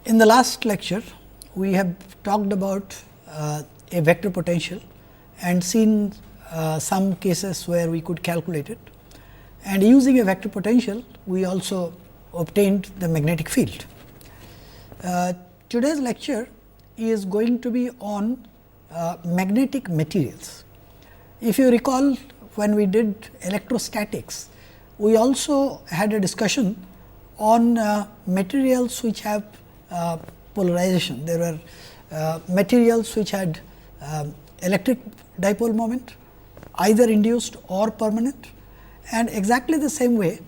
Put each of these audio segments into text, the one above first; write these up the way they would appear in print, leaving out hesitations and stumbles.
In the last lecture, we have talked about a vector potential and seen some cases where we could calculate it. And using a vector potential, we also obtained the magnetic field. Today's lecture is going to be on magnetic materials. If you recall, when we did electrostatics, we also had a discussion on materials which have polarization. There were materials which had electric dipole moment, either induced or permanent, and exactly the same way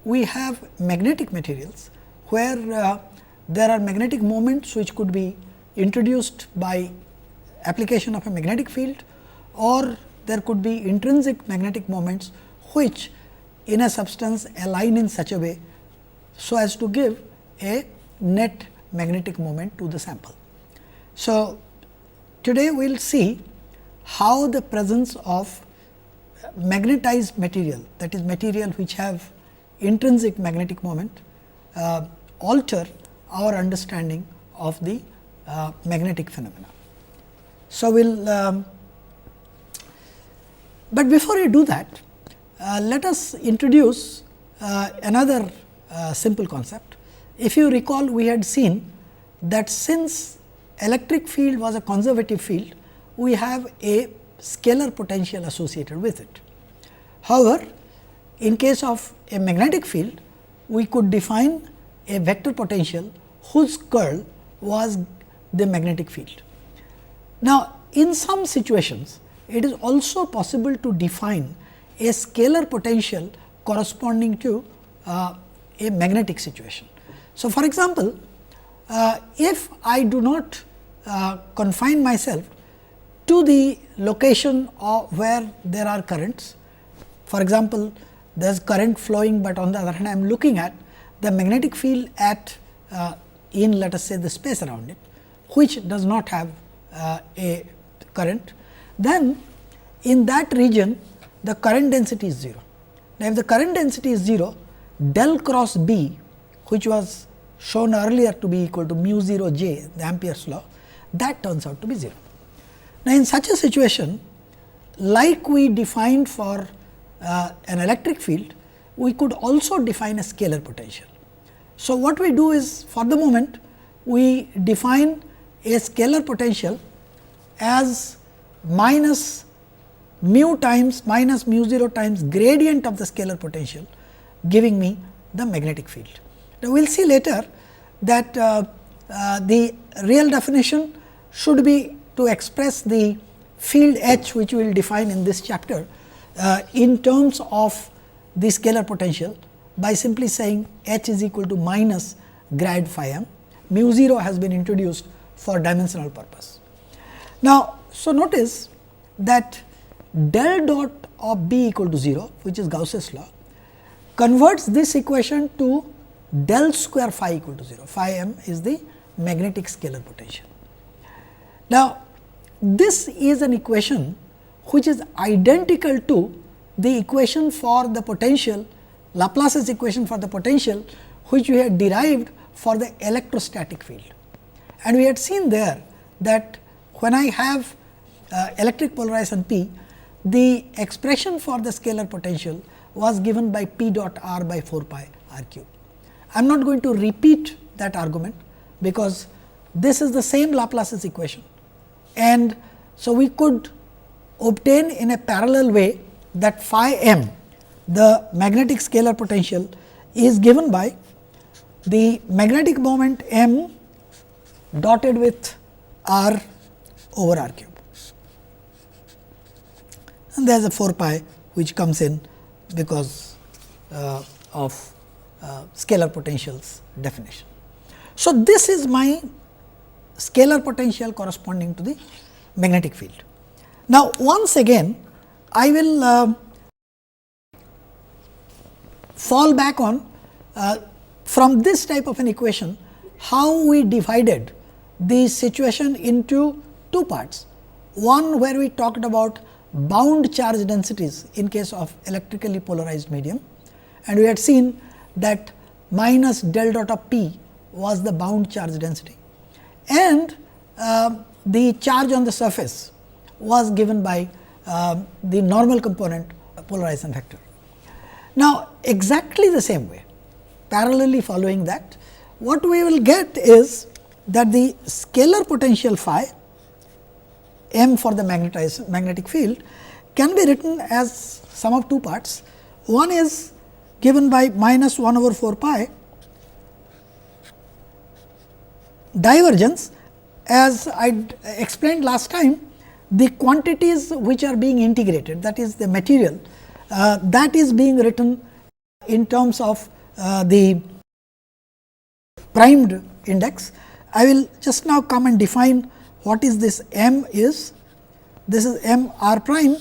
we have magnetic materials, where there are magnetic moments which could be introduced by application of a magnetic field, or there could be intrinsic magnetic moments which in a substance align in such a way so as to give a net magnetic moment to the sample. So, today we will see how the presence of magnetized material, that is material which have intrinsic magnetic moment, alter our understanding of the magnetic phenomena. So, we will but before we do that, let us introduce another simple concept. If you recall, we had seen that since electric field was a conservative field, we have a scalar potential associated with it. However, in case of a magnetic field, we could define a vector potential whose curl was the magnetic field. Now, in some situations, it is also possible to define a scalar potential corresponding to a magnetic situation. So, for example, if I do not confine myself to the location of where there are currents, for example, there is current flowing, but on the other hand I am looking at the magnetic field at in let us say the space around it, which does not have a current, then in that region the current density is 0. Now, if the current density is 0, del cross B, which was shown earlier to be equal to mu 0 j, the Ampere's law, that turns out to be 0. Now, in such a situation, like we defined for an electric field, we could also define a scalar potential. So, what we do is, for the moment, we define a scalar potential as minus mu times minus mu 0 times gradient of the scalar potential, giving me the magnetic field. Now, we will see later that the real definition should be to express the field H, which we will define in this chapter in terms of the scalar potential by simply saying H is equal to minus grad phi m. Mu 0 has been introduced for dimensional purpose. Now, so notice that del dot of B equal to 0, which is Gauss's law, converts this equation to del square phi equal to 0. Phi m is the magnetic scalar potential. Now, this is an equation which is identical to the equation for the potential, Laplace's equation for the potential, which we had derived for the electrostatic field. And we had seen there that when I have electric polarization P, the expression for the scalar potential was given by P dot r by 4 pi r cube. I am not going to repeat that argument, because this is the same Laplace's equation, and so we could obtain in a parallel way that phi m, the magnetic scalar potential, is given by the magnetic moment m dotted with r over r cube, and there is a 4 pi which comes in because of scalar potentials definition. So, this is my scalar potential corresponding to the magnetic field. Now, once again I will fall back on from this type of an equation how we divided the situation into two parts. One where we talked about bound charge densities in case of electrically polarized medium, and we had seen that minus del dot of P was the bound charge density, and the charge on the surface was given by the normal component polarization vector. Now, exactly the same way, parallelly following that, what we will get is that the scalar potential phi m for the magnetic field can be written as sum of two parts. One is given by minus 1 over 4 pi divergence, as I explained last time, the quantities which are being integrated, that is the material, that is being written in terms of the primed index. I will just now come and define what is this m is. This is m r prime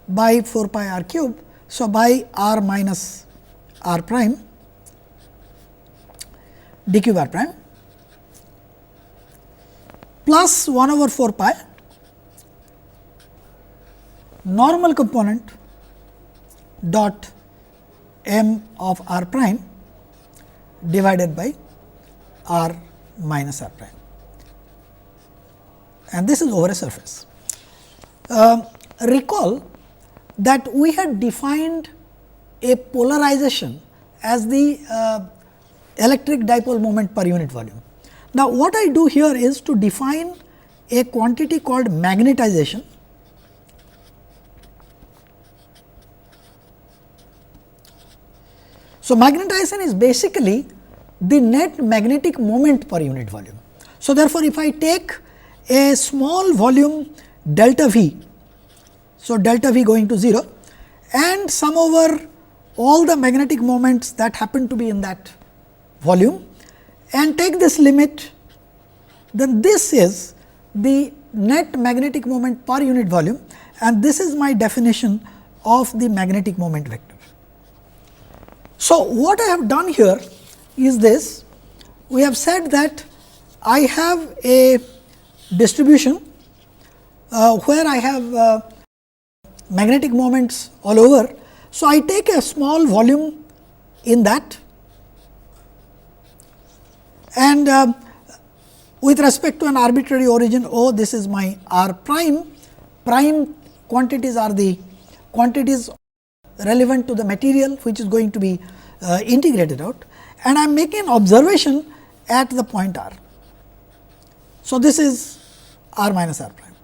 by 4 pi r cube. So, by r minus r prime d cube r prime plus 1 over 4 pi normal component dot m of r prime divided by r minus r prime, and this is over a surface. Recall that we had defined a polarization as the electric dipole moment per unit volume. Now, what I do here is to define a quantity called magnetization. So, magnetization is basically the net magnetic moment per unit volume. So, therefore, if I take a small volume delta V, so delta V going to 0 and sum over all the magnetic moments that happen to be in that volume and take this limit, then this is the net magnetic moment per unit volume, and this is my definition of the magnetic moment vector. So, what I have done here is this: we have said that I have a distribution where I have magnetic moments all over. So, I take a small volume in that, and with respect to an arbitrary origin O, this is my r prime. Prime quantities are the quantities relevant to the material which is going to be integrated out, and I am making an observation at the point r. So, this is r minus r prime.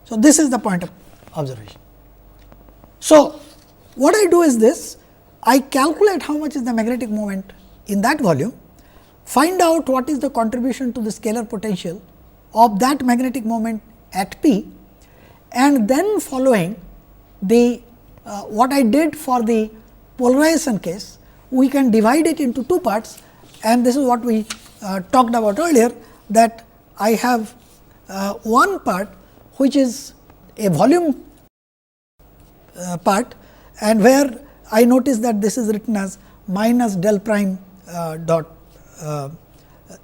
So, this is the point of observation. So, what I do is this: I calculate how much is the magnetic moment in that volume, find out what is the contribution to the scalar potential of that magnetic moment at P, and then following the what I did for the polarization case, we can divide it into two parts, and this is what we talked about earlier, that I have one part which is a volume part, and where I notice that this is written as minus del prime dot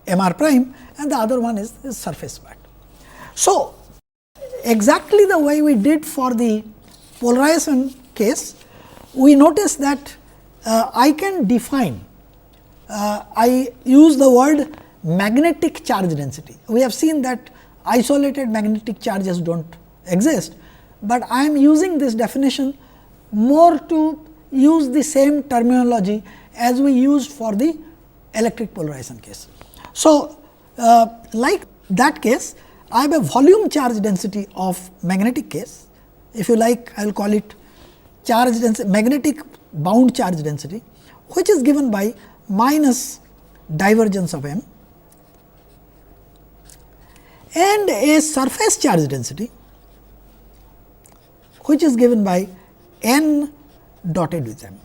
m r prime, and the other one is the surface part. So, exactly the way we did for the polarization case, we notice that I can define, I use the word magnetic charge density. We have seen that isolated magnetic charges do not exist, but I am using this definition more to use the same terminology as we used for the electric polarization case. So, like that case, I have a volume charge density of magnetic case. If you like, I will call it charge density, magnetic bound charge density, which is given by minus divergence of m, and a surface charge density, which is given by n dotted with m.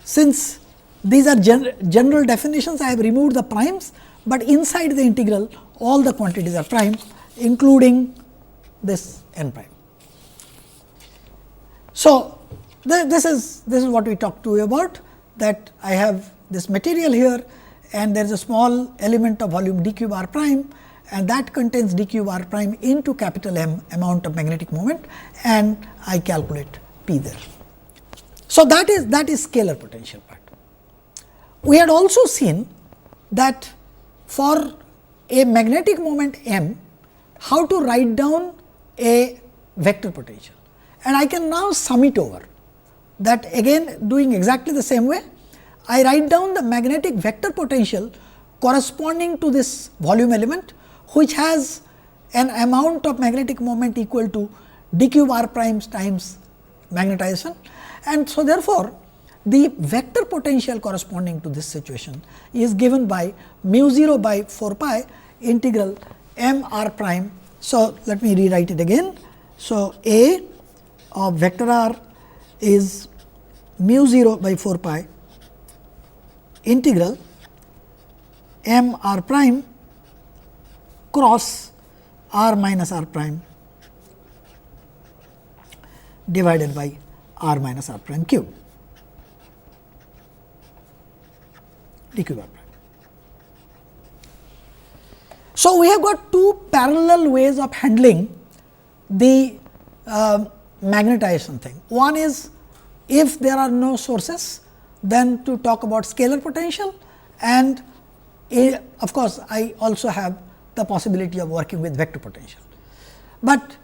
Since these are general definitions, I have removed the primes, but inside the integral all the quantities are prime, including this n prime. So, this is what we talked to you about, that I have this material here, and there is a small element of volume d cube r prime, and that contains d cube r prime into capital M amount of magnetic moment, and I calculate P there. So, that is scalar potential part. we had also seen that for a magnetic moment m, how to write down a vector potential, and I can now sum it over. That again doing exactly the same way, I write down the magnetic vector potential corresponding to this volume element, which has an amount of magnetic moment equal to d cube r primes times magnetization. And so, therefore, the vector potential corresponding to this situation is given by mu 0 by 4 pi integral m r prime. So, let me rewrite it again. So, A of vector r is mu 0 by 4 pi integral m r prime cross r minus r prime divided by r minus r prime cube d cube r prime. So, we have got two parallel ways of handling the magnetization thing. One is if there are no sources, then to talk about scalar potential, and of course, I also have the possibility of working with vector potential. But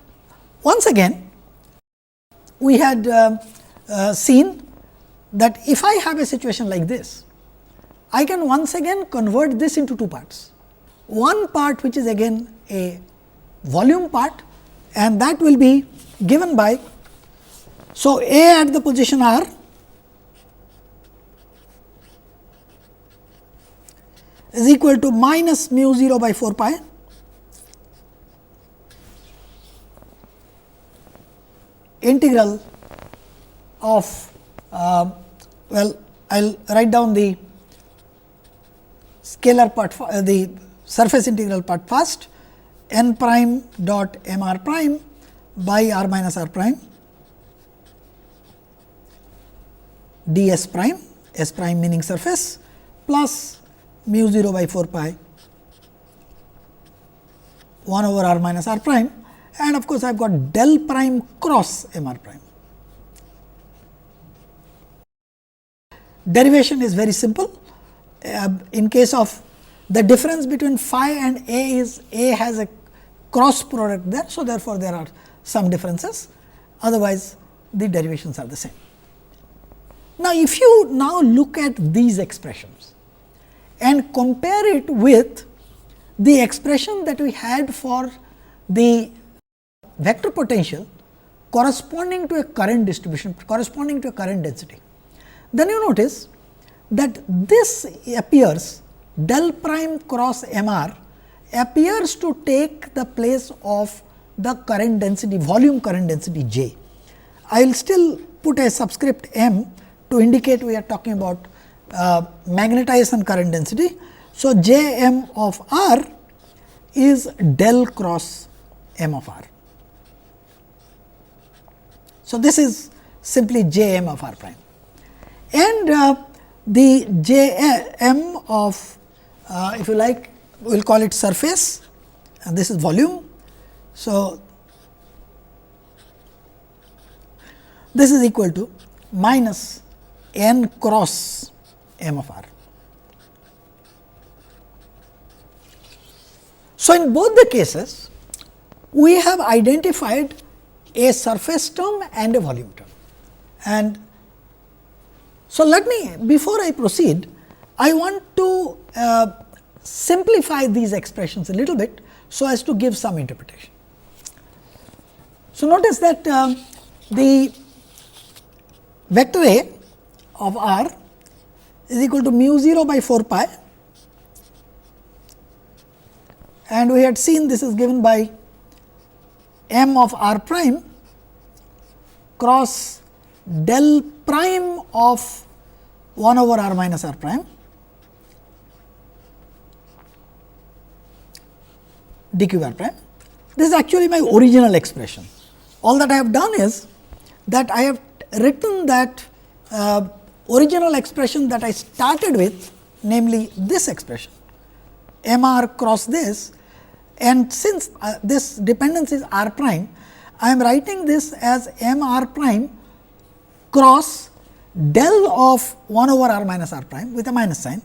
once again, we had seen that if I have a situation like this, I can once again convert this into two parts. One part which is again a volume part, and that will be given by, so A at the position r is equal to minus mu 0 by 4 pi integral of well, I will write down the scalar part, the surface integral part first, n prime dot m r prime by r minus r prime d s prime, s prime meaning surface, plus mu 0 by 4 pi 1 over r minus r prime, and of course, I have got del prime cross m r prime. Derivation is very simple. In case of the difference between phi and A is A has a cross product there. So, therefore, there are some differences, otherwise the derivations are the same. Now, if you now look at these expressions and compare it with the expression that we had for the vector potential corresponding to a current distribution, corresponding to a current density, then you notice that this appears del prime cross m r appears to take the place of the current density, volume current density J. I will still put a subscript m to indicate we are talking about magnetization current density. So, J m of r is del cross m of r. So, this is simply J m of r prime, and the J m of if you like, we will call it surface, and this is volume. So, this is equal to minus n cross m of r. So, in both the cases, we have identified a surface term and a volume term. And so, let me, before I proceed, I want to simplify these expressions a little bit, so as to give some interpretation. So, notice that the vector A of r is equal to mu 0 by 4 pi, and we had seen this is given by m of r prime cross del prime of 1 over r minus r prime d cube r prime. This is actually my original expression. All that I have done is that I have written that original expression that I started with, namely this expression m r cross this, and since this dependence is r prime, I am writing this as m r prime cross del of 1 over r minus r prime with a minus sign,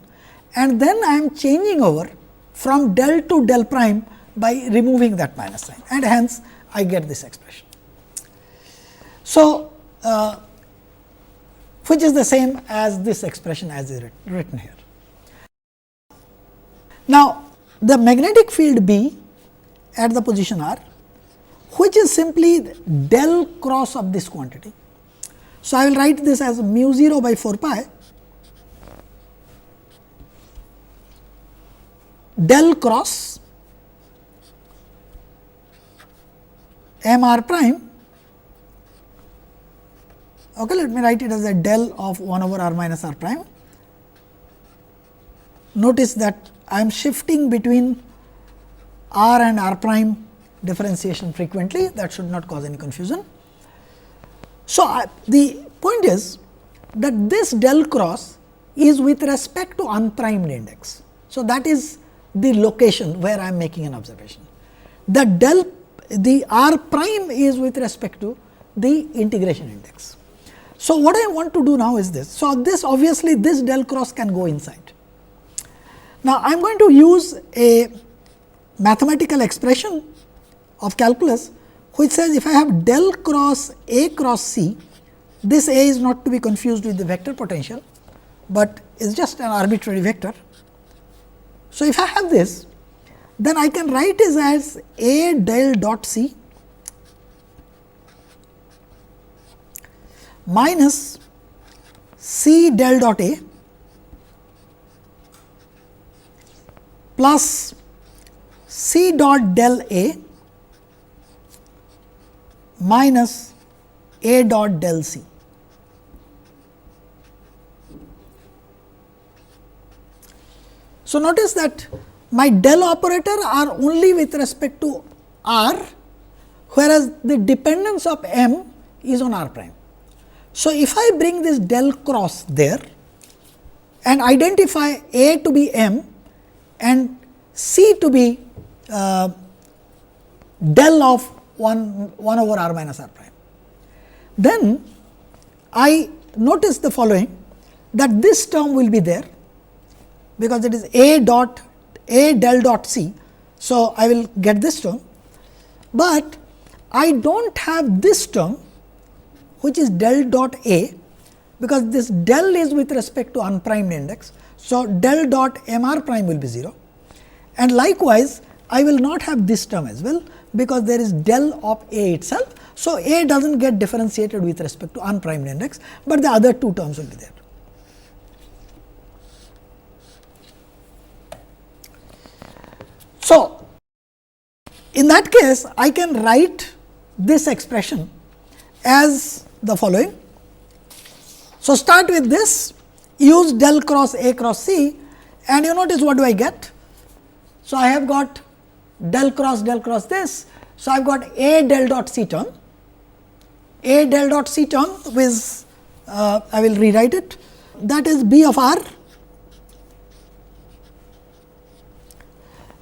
and then I am changing over from del to del prime by removing that minus sign, and hence I get this expression. So, which is the same as this expression as is written here. Now, the magnetic field B at the position r, which is simply del cross of this quantity. So, I will write this as mu 0 by 4 pi del cross m r prime. Okay, let me write it as a del of 1 over r minus r prime. Notice that I am shifting between r and r prime differentiation frequently, that should not cause any confusion. So, the point is that this del cross is with respect to unprimed index. So, that is the location where I am making an observation. The r prime is with respect to the integration index. So, what I want to do now is this. So, this obviously this del cross can go inside. Now, I am going to use a mathematical expression of calculus, which says if I have del cross A cross C, this A is not to be confused with the vector potential, but is just an arbitrary vector. So, if I have this, then I can write it as A del dot C minus C del dot A plus C dot del A minus A dot del C. So, notice that my del operator are only with respect to r, whereas the dependence of m is on r prime. So, if I bring this del cross there and identify A to be m and C to be del of 1 over r minus r prime, then I notice the following, that this term will be there, because it is A del dot C. So, I will get this term, but I do not have this term, which is del dot A, because this del is with respect to unprimed index. So, del dot m r prime will be 0, and likewise I will not have this term as well, because there is del of A itself. So, A does not get differentiated with respect to unprimed index, but the other two terms will be there. So, in that case I can write this expression as the following. So, start with this, use del cross A cross C, and you notice what do I get. So, I have got del cross this. So, I have got A del dot C term, A del dot C term with I will rewrite it, that is B of r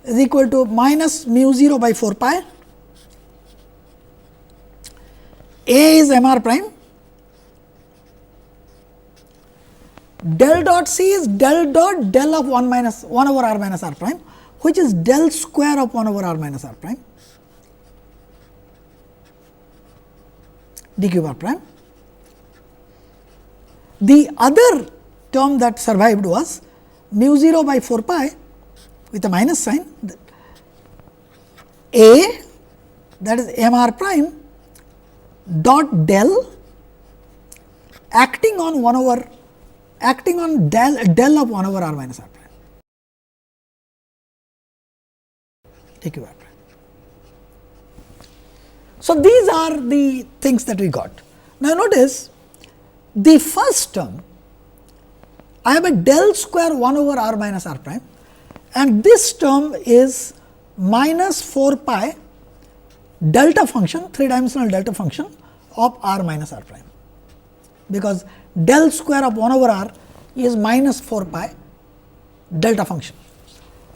is equal to minus mu 0 by 4 pi, A is m r prime, del dot C is del dot del of 1 over r minus r prime, which is del square of 1 over r minus r prime d cube r prime. The other term that survived was mu 0 by 4 pi with a minus sign, A, that is m r prime dot del acting on del of 1 over r minus r prime d cube r prime. So, these are the things that we got. Now, notice the first term, I have a del square 1 over r minus r prime, and this term is minus 4 pi delta function, 3-dimensional delta function of r minus r prime, because del square of 1 over r is minus 4 pi delta function.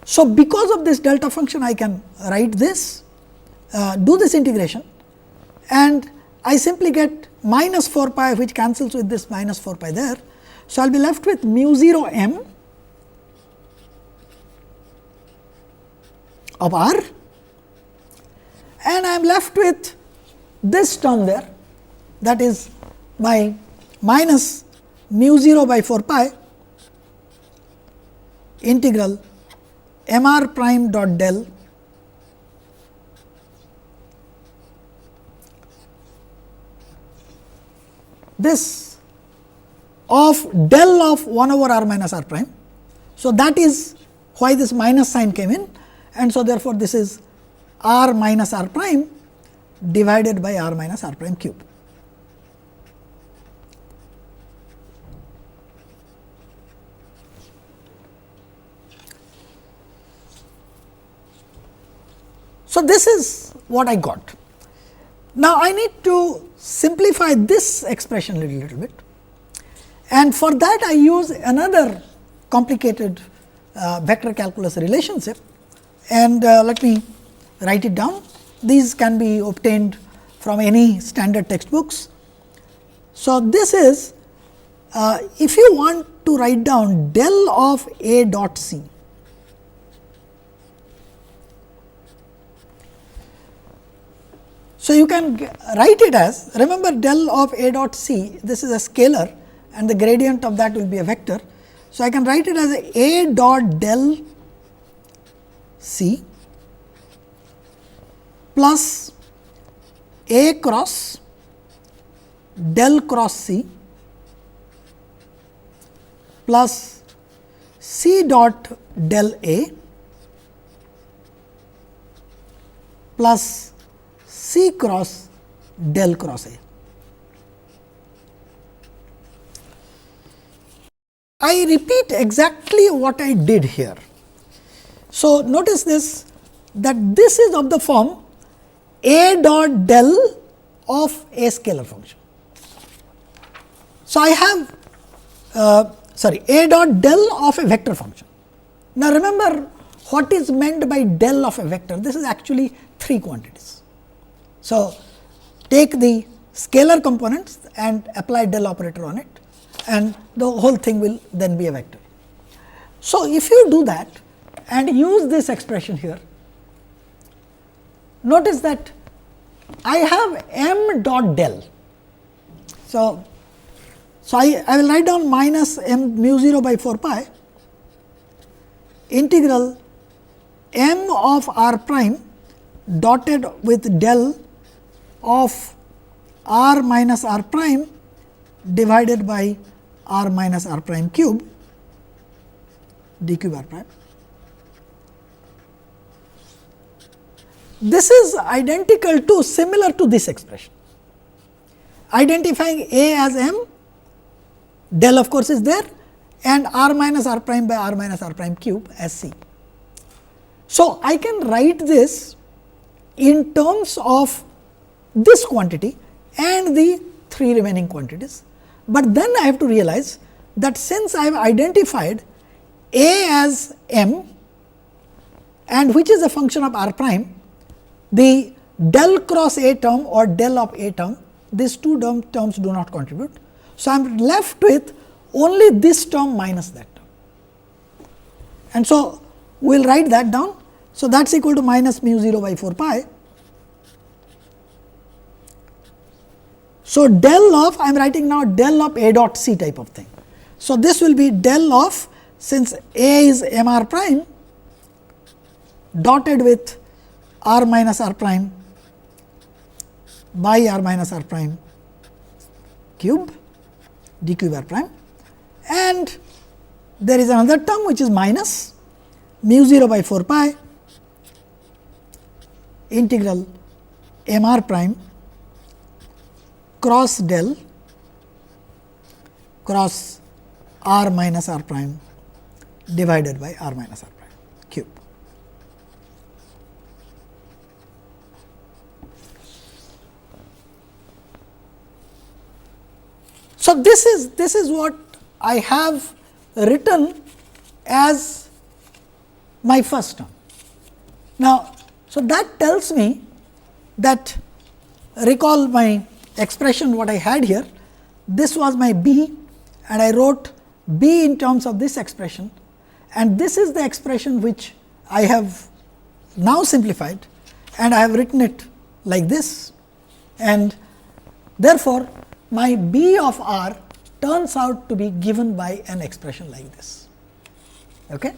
So, because of this delta function I can write this, do this integration, and I simply get minus 4 pi which cancels with this minus 4 pi there. So, I will be left with mu 0 m of r, and I am left with this term there, that is my minus mu 0 by 4 pi integral m r prime dot del this of del of 1 over r minus r prime. So, that is why this minus sign came in, and so therefore, this is r minus r prime divided by r minus r prime cube. So, this is what I got. Now, I need to simplify this expression a little bit, and for that I use another complicated vector calculus relationship, and let me write it down. These can be obtained from any standard textbooks. So, this is if you want to write down del of A dot C, so you can write it as, remember del of A dot C, this is a scalar and the gradient of that will be a vector. So, I can write it as A dot del C plus A cross del cross C plus C dot del A plus C cross del cross A. I repeat exactly what I did here. So, notice this, that this is of the form A dot del of a scalar function. So, I have A dot del of a vector function. Now, remember what is meant by del of a vector, this is actually 3 quantities. So, take the scalar components and apply del operator on it, and the whole thing will then be a vector. So, if you do that and use this expression here, notice that I have m dot del. So, I will write down minus m mu 0 by 4 pi integral m of r prime dotted with del of r minus r prime divided by r minus r prime cube d cube r prime. This is identical to, similar to this expression, identifying A as m, del of course is there, and r minus r prime by r minus r prime cube as C. So, I can write this in terms of this quantity and the 3 remaining quantities, but then I have to realize that since I have identified A as m and which is a function of r prime, the del cross A term or del of A term, these 2 terms do not contribute. So, I am left with only this term minus that term, and so we will write that down. So, that is equal to minus mu 0 by 4 pi. So, del of, I am writing now del of A dot C type of thing. So, this will be del of, since A is m r prime dotted with r minus r prime by r minus r prime cube d cube r prime, and there is another term which is minus mu 0 by 4 pi integral m r prime cross del cross r minus r prime divided by r minus r prime cube. So, this is what I have written as my first term. Now, so that tells me that, recall my expression what I had here, this was my B and I wrote B in terms of this expression, and this is the expression which I have now simplified and I have written it like this, and therefore, my B of r turns out to be given by an expression like this. Okay?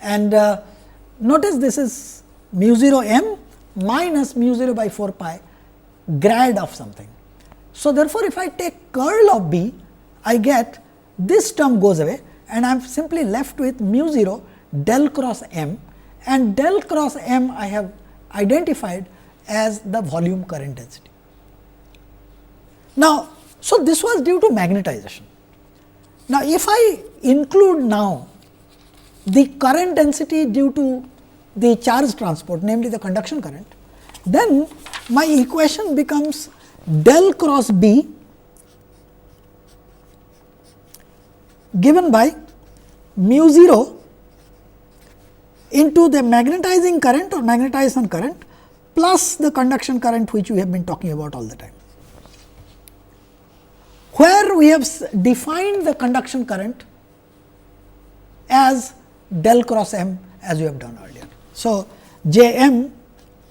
And notice this is mu 0 m minus mu 0 by 4 pi grad of something. So, therefore, if I take curl of B, I get this term goes away and I am simply left with mu 0 del cross m, and del cross m I have identified as the volume current density. Now, so this was due to magnetization. Now, if I include now the current density due to the charge transport, namely the conduction current, then my equation becomes del cross B given by mu 0 into the magnetizing current or magnetization current plus the conduction current which we have been talking about all the time, where we have defined the conduction current as del cross m as we have done earlier. So, J m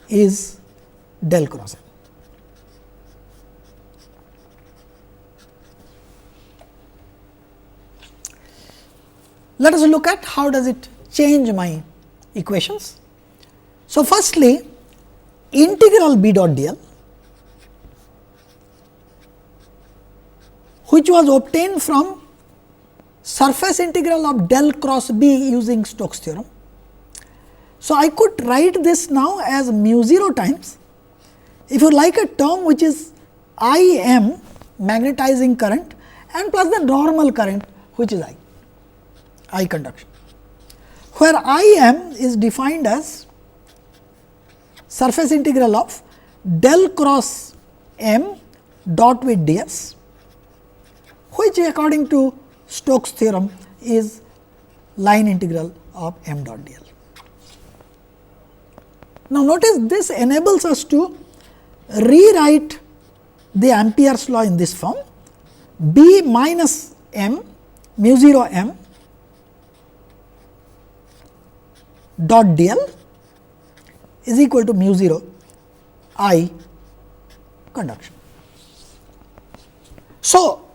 is del cross m. Let us look at how does it change my equations. So, firstly, integral B dot d l, which was obtained from surface integral of del cross B using Stokes theorem. So, I could write this now as mu 0 times, if you like, a term which is I m magnetizing current and plus the normal current which is I conduction, where I m is defined as surface integral of del cross m dot with d s, which according to Stokes theorem is line integral of m dot d l. Now, notice this enables us to rewrite the Ampere's law in this form: B minus m mu 0 m dot d l is equal to mu 0 I conduction. So,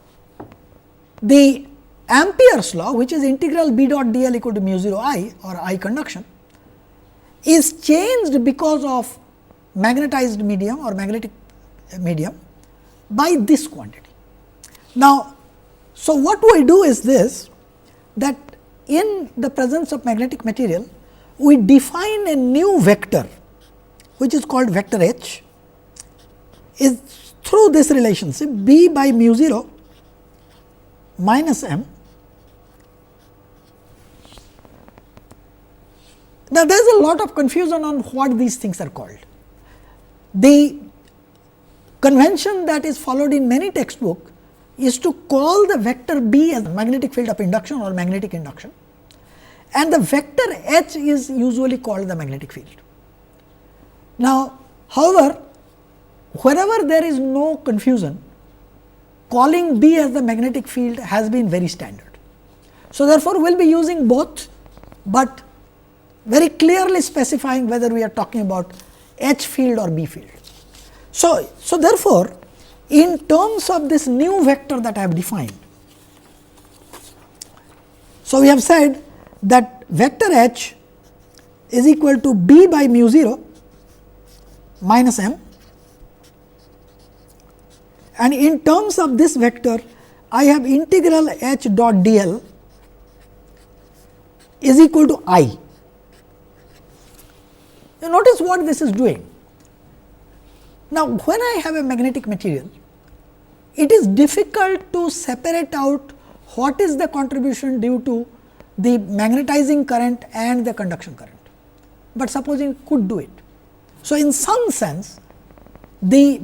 the Ampere's law, which is integral B dot d l equal to mu 0 I or I conduction, is changed because of magnetized medium or magnetic medium by this quantity. Now, so what we do is this, that in the presence of magnetic material, we define a new vector which is called vector H, is through this relationship B by mu 0 minus m. Now, there is a lot of confusion on what these things are called. The convention that is followed in many textbooks is to call the vector B as magnetic field of induction or magnetic induction, and the vector H is usually called the magnetic field. Now, however, wherever there is no confusion, calling B as the magnetic field has been very standard. So, therefore, we will be using both, but very clearly specifying whether we are talking about H field or B field. So, therefore, in terms of this new vector that I have defined, so we have said that vector H is equal to B by mu 0 minus m, and in terms of this vector I have integral H dot d l is equal to I. You notice what this is doing. Now, when I have a magnetic material, it is difficult to separate out what is the contribution due to the magnetizing current and the conduction current, but supposing could do it. So, in some sense the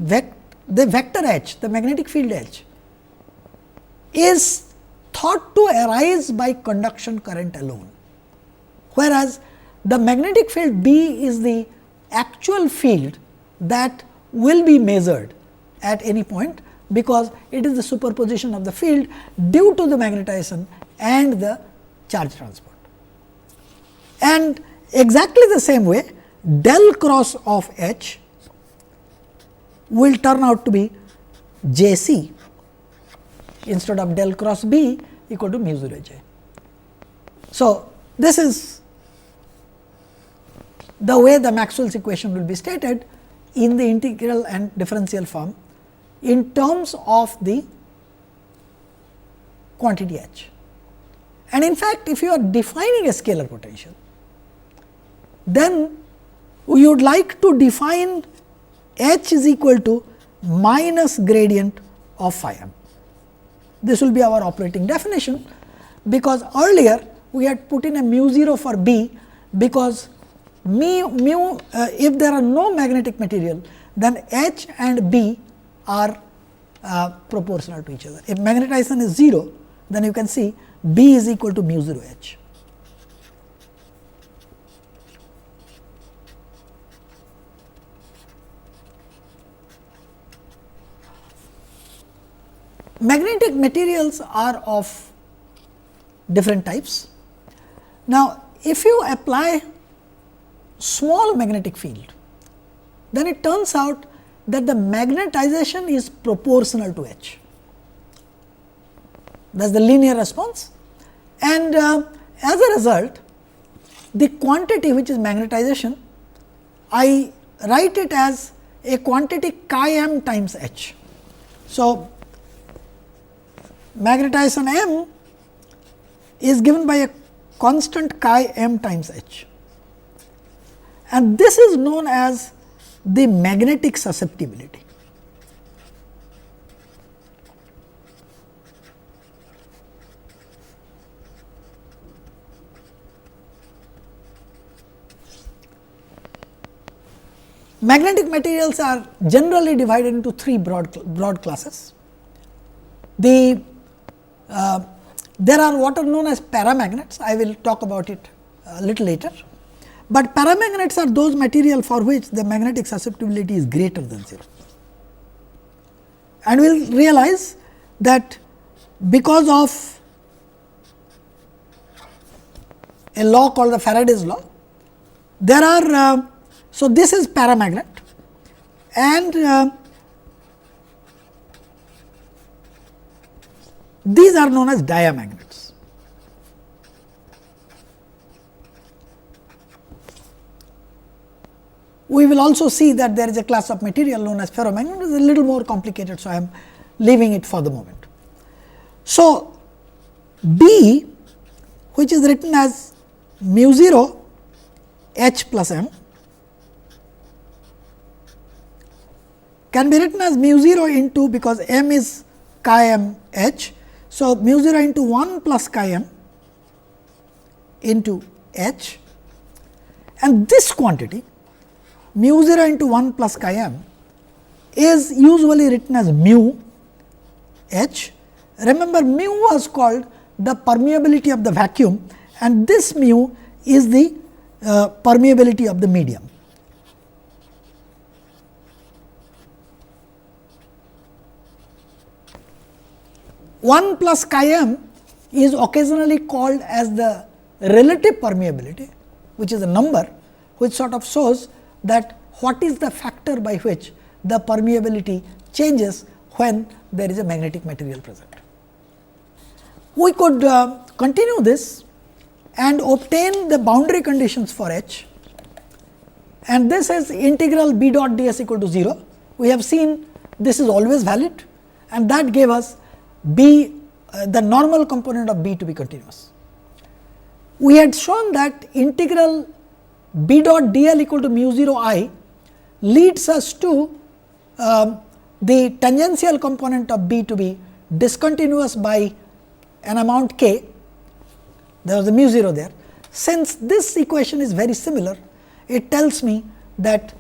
vector H, the magnetic field H, is thought to arise by conduction current alone, whereas the magnetic field B is the actual field that will be measured at any point, because it is the superposition of the field due to the magnetization and the charge transport. And exactly the same way, del cross of H will turn out to be J C instead of del cross B equal to mu 0 J. So, this is the way the Maxwell's equation will be stated in the integral and differential form in terms of the quantity H. And in fact, if you are defining a scalar potential, then we would like to define H is equal to minus gradient of phi m. This will be our operating definition, because earlier we had put in a mu 0 for B, because if there are no magnetic material, then H and B are proportional to each other. If magnetization is 0, then you can see B is equal to mu 0 H. Magnetic materials are of different types. Now, if you apply small magnetic field, then it turns out that the magnetization is proportional to H. That is the linear response, and as a result, the quantity which is magnetization, I write it as a quantity chi m times H. So, magnetization m is given by a constant chi m times H, and this is known as the magnetic susceptibility. Magnetic materials are generally divided into three broad classes. There are what are known as paramagnets. I will talk about it a little later, but paramagnets are those material for which the magnetic susceptibility is greater than 0. And we will realize that because of a law called the Faraday's law, there are so this is paramagnet, and these are known as diamagnets. We will also see that there is a class of material known as ferromagnet. It is a little more complicated, so I am leaving it for the moment. So, B, which is written as mu 0 H plus m, can be written as mu 0 into, because m is chi m H. So, mu 0 into 1 plus chi m into H, and this quantity mu 0 into 1 plus chi m is usually written as mu H. Remember, mu was called the permeability of the vacuum, and this mu is the permeability of the medium. One plus chi m is occasionally called as the relative permeability, which is a number which sort of shows that what is the factor by which the permeability changes when there is a magnetic material present. We could continue this and obtain the boundary conditions for H, and this is integral B dot ds equal to 0. We have seen this is always valid, and that gave us B, the normal component of B to be continuous. We had shown that integral B dot dl equal to mu 0 I leads us to the tangential component of B to be discontinuous by an amount k. There was a mu 0 there. Since this equation is very similar, it tells me that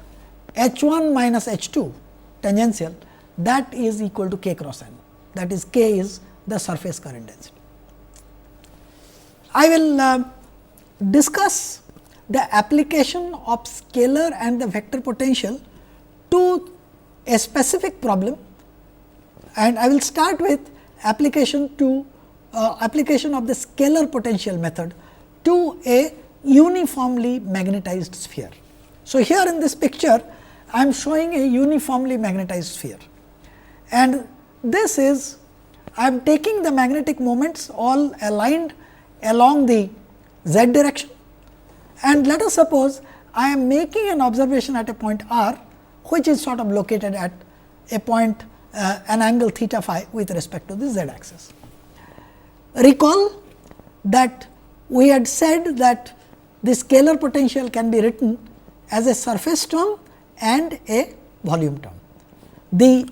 H 1 minus H 2 tangential, that is equal to k cross n, that is k is the surface current density. I will discuss the application of scalar and the vector potential to a specific problem and I will start with application of the scalar potential method to a uniformly magnetized sphere. So, here in this picture I am showing a uniformly magnetized sphere, and this is I am taking the magnetic moments all aligned along the z direction, and let us suppose I am making an observation at a point r, which is sort of located at a point an angle theta phi with respect to the z axis. Recall that we had said that the scalar potential can be written as a surface term and a volume term. The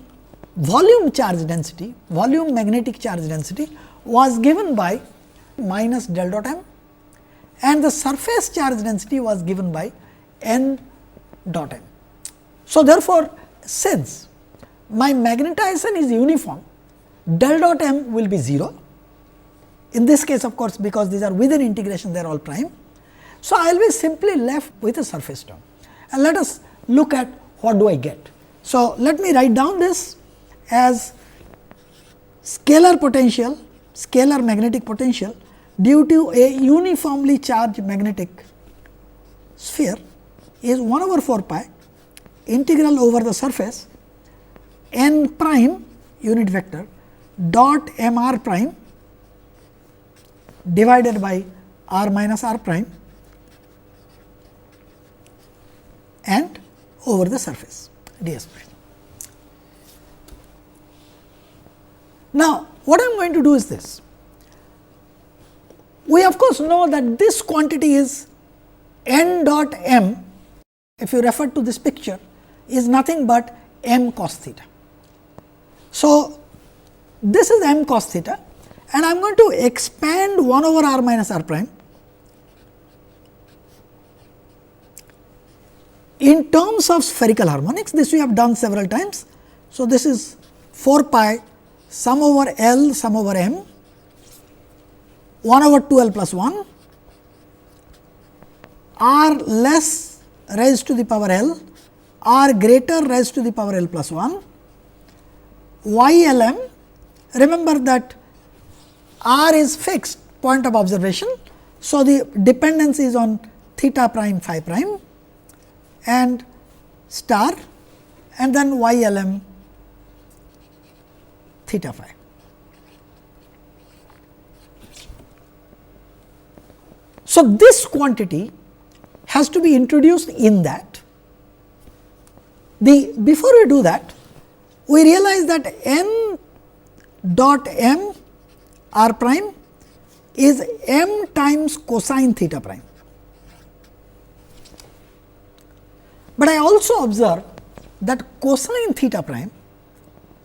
volume charge density, volume magnetic charge density was given by minus del dot m, and the surface charge density was given by n dot m. So, therefore, since my magnetization is uniform, del dot m will be 0. In this case, of course, because these are within integration, they are all prime. So, I will be simply left with a surface term, and let us look at what do I get. So, let me write down this as scalar potential, scalar magnetic potential due to a uniformly charged magnetic sphere is 1 over 4 pi integral over the surface n prime unit vector dot m r prime divided by r minus r prime and over the surface ds prime. Now, what I am going to do is this. We of course know that this quantity is n dot m, if you refer to this picture, is nothing but m cos theta. So, this is m cos theta, and I am going to expand 1 over r minus r prime in terms of spherical harmonics. This we have done several times. So, this is 4 pi sum over L sum over m 1 over 2 L plus 1 r less raised to the power L r greater raised to the power L plus 1 y L m. Remember that r is fixed point of observation. So, the dependence is on theta prime phi prime and star, and then y L m theta phi. So, this quantity has to be introduced in that. Before we do that, we realize that n dot m r prime is m times cosine theta prime. But I also observe that cosine theta prime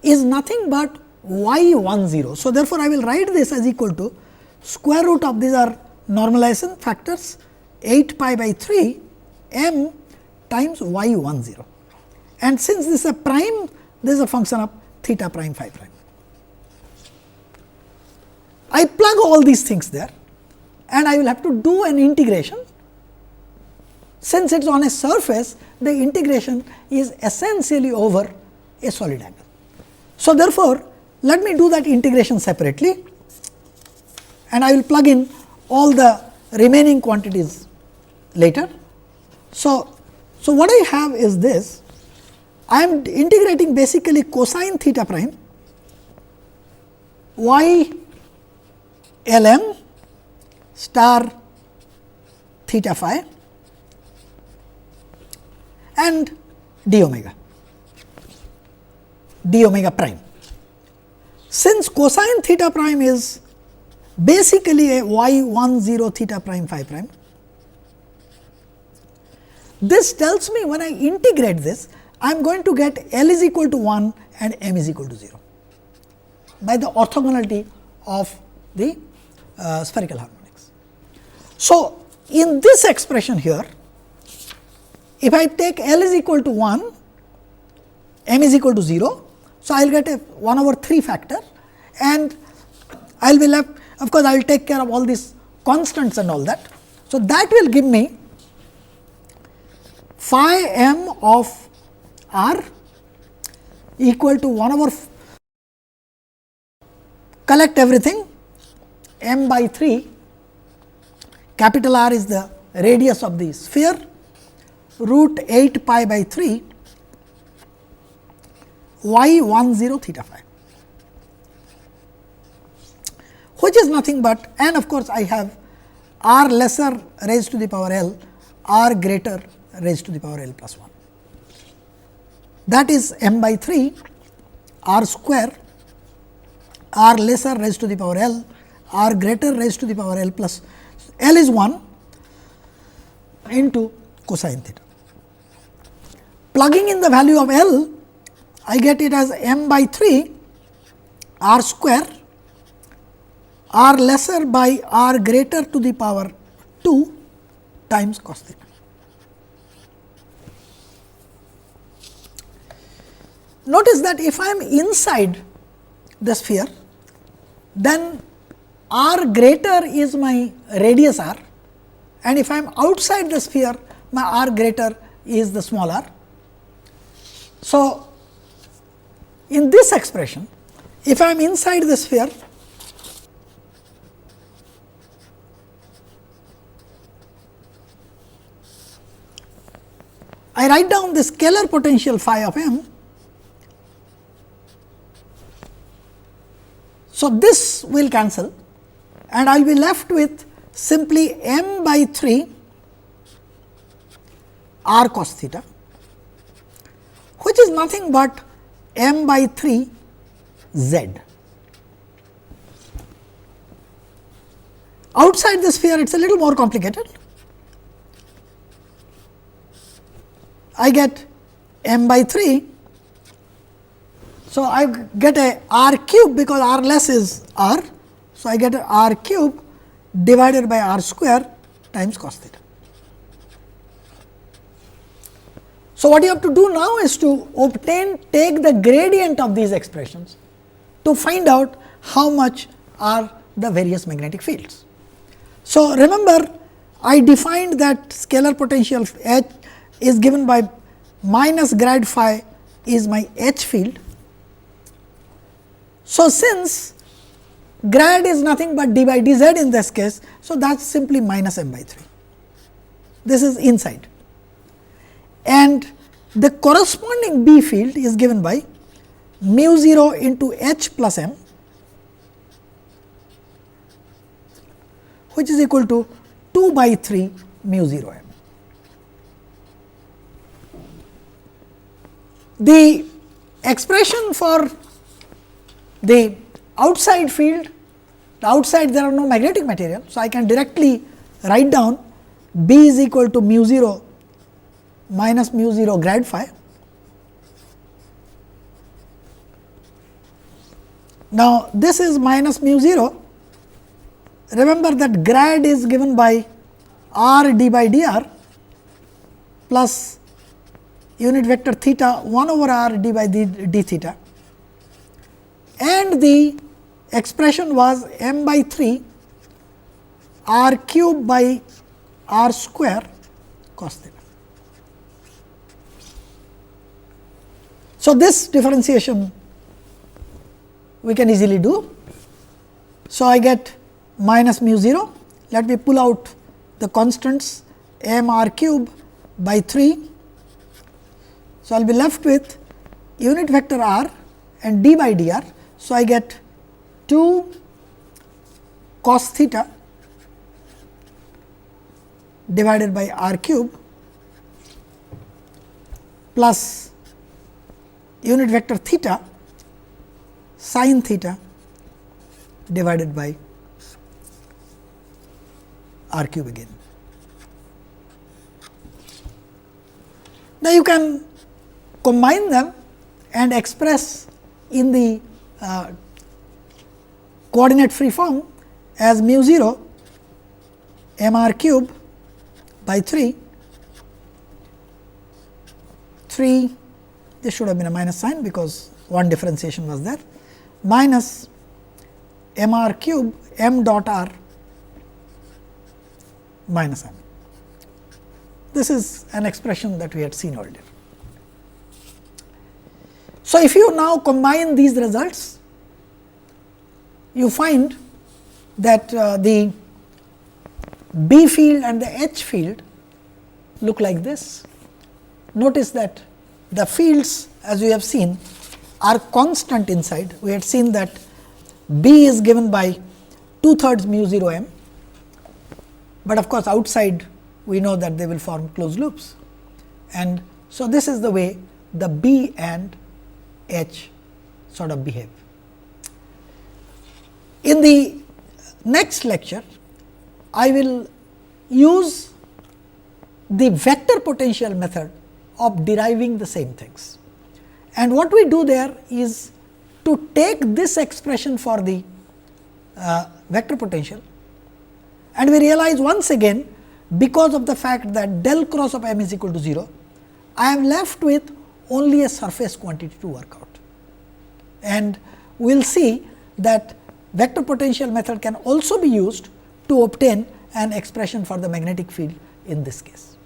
is nothing but y 1 0. So, therefore, I will write this as equal to square root of these are normalization factors 8 pi by 3 m times y 1 0, and since this is a prime, this is a function of theta prime phi prime. I plug all these things there, and I will have to do an integration. Since it is on a surface, the integration is essentially over a solid angle. So, therefore, let me do that integration separately, and I will plug in all the remaining quantities later. So, what I have is this. I am integrating basically cosine theta prime y L m star theta phi and d omega prime. Since cosine theta prime is basically a y 1 0 theta prime phi prime, this tells me when I integrate this, I am going to get L is equal to 1 and m is equal to 0 by the orthogonality of the spherical harmonics. So, in this expression here, if I take L is equal to 1, m is equal to 0. So, I will get a 1 over 3 factor, and I will be left, of course, I will take care of all these constants and all that. So, that will give me phi m of r equal to 1 over collect everything, m by 3, capital R is the radius of the sphere, root 8 pi by 3 y 10 theta phi, which is nothing but, and of course, I have r lesser raised to the power L, r greater raised to the power L plus 1. That is m by 3 r square, r lesser raised to the power L, r greater raised to the power L plus L is 1 into cosine theta. Plugging in the value of L, I get it as m by 3 r square, r lesser by r greater to the power 2 times cos theta. Notice that if I am inside the sphere, then r greater is my radius r, and if I am outside the sphere, my r greater is the small r. So, in this expression, if I am inside the sphere, I write down the scalar potential phi of m. So, this will cancel and I will be left with simply m by 3 r cos theta, which is nothing but m by 3 z. Outside the sphere, it is a little more complicated. I get m by 3. So, I get a r cube because r less is r. So, I get a r cube divided by r square times cos theta. So, what you have to do now is to take the gradient of these expressions to find out how much are the various magnetic fields. So, remember I defined that scalar potential H is given by minus grad phi is my H field. So, since grad is nothing but d by dz in this case, so that is simply minus m by 3. This is inside, and the corresponding B field is given by mu 0 into H plus m, which is equal to 2 by 3 mu 0 m. The expression for the outside field, the outside there are no magnetic material. So, I can directly write down B is equal to mu 0 minus mu 0 grad phi. Now, this is minus mu 0. Remember that grad is given by r d by dr plus unit vector theta 1 over r d by d theta, and the expression was m by 3 r cube by r square cos theta. So, this differentiation we can easily do. So, I get minus mu 0. Let me pull out the constants m r cube by 3. So, I will be left with unit vector r and d by dr. So, I get 2 cos theta divided by r cube plus unit vector theta sin theta divided by r cube again. Now, you can combine them and express in the coordinate free form as mu 0 m r cube by 3, this should have been a minus sign because one differentiation was there, minus m r cube m dot r minus m. This is an expression that we had seen earlier. So, if you now combine these results, you find that the B field and the H field look like this. Notice that the fields, as we have seen, are constant inside. We had seen that B is given by 2/3 mu 0 m, but of course, outside we know that they will form closed loops. And so, this is the way the B and H sort of behave. In the next lecture, I will use the vector potential method of deriving the same things. And what we do there is to take this expression for the vector potential, and we realize once again, because of the fact that del cross of m is equal to 0, I am left with only a surface quantity to work out. And we will see that vector potential method can also be used to obtain an expression for the magnetic field in this case.